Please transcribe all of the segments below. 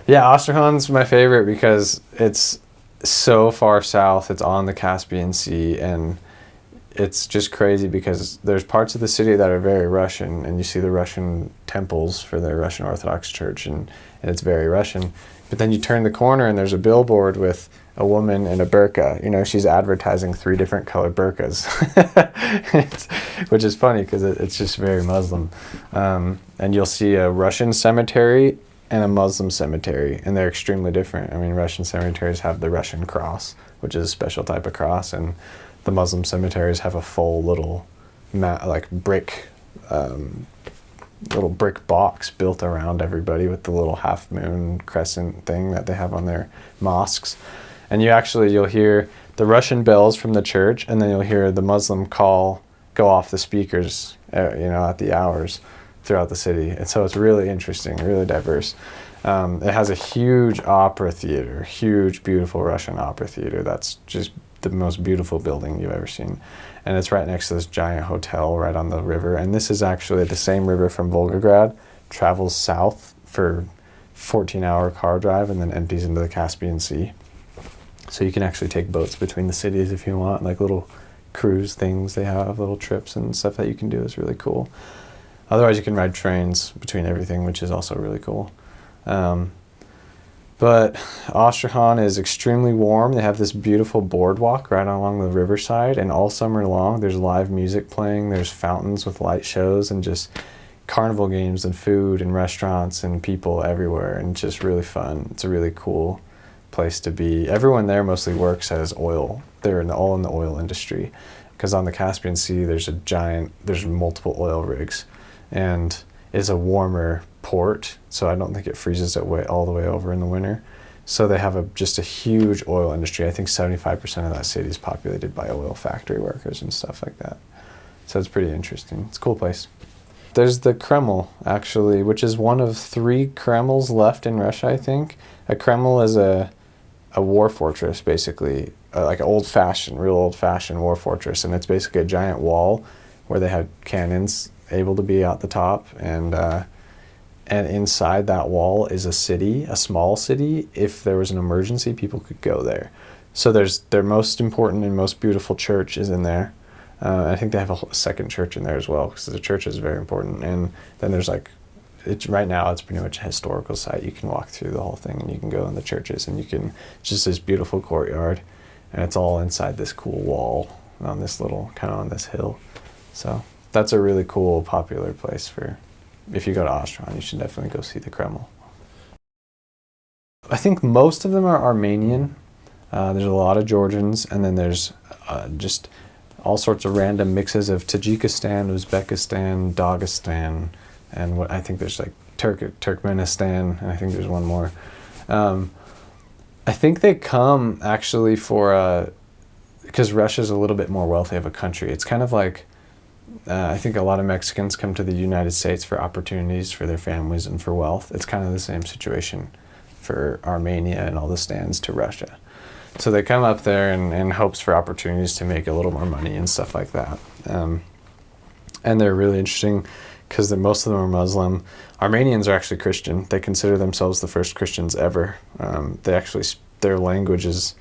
Yeah, Astrakhan's my favorite because it's so far south. It's on the Caspian Sea, and it's just crazy because there's parts of the city that are very Russian, and you see the Russian temples for the Russian Orthodox Church, and it's very Russian. But then you turn the corner and there's a billboard with a woman in a burqa. You know, she's advertising 3 different colored burqas, which is funny because it's just very Muslim. And you'll see a Russian cemetery and a Muslim cemetery, and they're extremely different. I mean, Russian cemeteries have the Russian cross, which is a special type of cross, and the Muslim cemeteries have a full little brick little brick box built around everybody with the little half moon crescent thing that they have on their mosques. And you'll hear the Russian bells from the church, and then you'll hear the Muslim call go off the speakers, at the hours throughout the city. And so it's really interesting, really diverse. It has a huge opera theater, huge, beautiful Russian opera theater. That's just the most beautiful building you've ever seen. And it's right next to this giant hotel right on the river. And this is actually the same river from Volgograd, travels south for 14-hour car drive and then empties into the Caspian Sea. So you can actually take boats between the cities if you want, like little cruise things they have, little trips and stuff that you can do is really cool. Otherwise, you can ride trains between everything, which is also really cool. But Astrakhan is extremely warm. They have this beautiful boardwalk right along the riverside, and all summer long there's live music playing, there's fountains with light shows, and just carnival games and food and restaurants and people everywhere, and just really fun. It's a really cool place to be. Everyone there mostly works as oil. They're all in the oil industry, because on the Caspian Sea there's multiple oil rigs, and it's a warmer port, so I don't think it freezes all the way over in the winter. So they have just a huge oil industry. I think 75% of that city is populated by oil factory workers and stuff like that. So it's pretty interesting. It's a cool place. There's the Kreml, actually, which is one of 3 Kremls left in Russia, I think. A Kreml is a war fortress, basically, like an real old-fashioned war fortress, and it's basically a giant wall where they have cannons able to be out the top, and inside that wall is a city, a small city. If there was an emergency, people could go there. So their most important and most beautiful church is in there. I think they have a second church in there as well, because the church is very important. And then there's right now it's pretty much a historical site. You can walk through the whole thing, and you can go in the churches, and it's just this beautiful courtyard, and it's all inside this cool wall on this on this hill. So that's a really cool, popular place if you go to Astrakhan, you should definitely go see the Kreml. I think most of them are Armenian. There's a lot of Georgians, and then there's just all sorts of random mixes of Tajikistan, Uzbekistan, Dagestan, and I think there's Turkmenistan, and I think there's one more. I think they come actually because Russia's a little bit more wealthy of a country. It's kind of like, I think a lot of Mexicans come to the United States for opportunities for their families and for wealth. It's kind of the same situation for Armenia and all the stands to Russia. So they come up there in hopes for opportunities to make a little more money and stuff like that. And they're really interesting because most of them are Muslim. Armenians are actually Christian. They consider themselves the first Christians ever. Their language is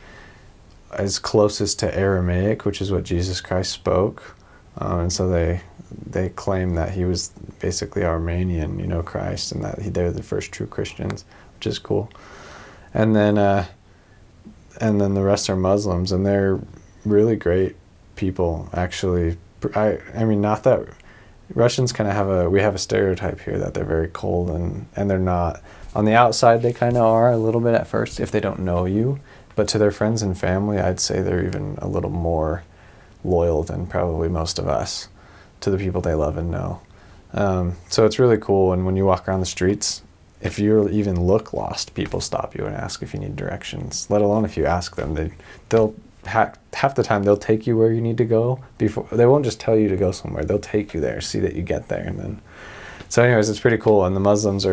closest to Aramaic, which is what Jesus Christ spoke. And so they claim that he was basically Armenian, Christ, and that they're the first true Christians, which is cool. And then the rest are Muslims, and they're really great people, actually. I mean, not that Russians kind of we have a stereotype here that they're very cold, and they're not. On the outside, they kind of are a little bit at first if they don't know you, but to their friends and family, I'd say they're even a little more loyal than probably most of us to the people they love and know. So it's really cool, and when you walk around the streets, if you even look lost, people stop you and ask if you need directions, let alone if you ask them. They'll half the time they'll take you where you need to go. They won't just tell you to go somewhere, they'll take you there, see that you get there, and then so anyways, it's pretty cool. And the Muslims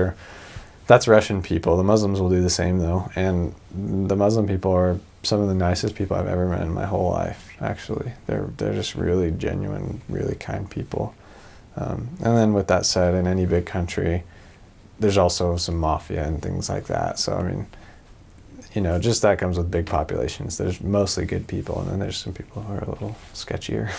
that's Russian people. The Muslims will do the same though, and the Muslim people are some of the nicest people I've ever met in my whole life, actually. They're just really genuine, really kind people. And then with that said, in any big country, there's also some mafia and things like that. So I mean, you know, just that comes with big populations. There's mostly good people, and then there's some people who are a little sketchier.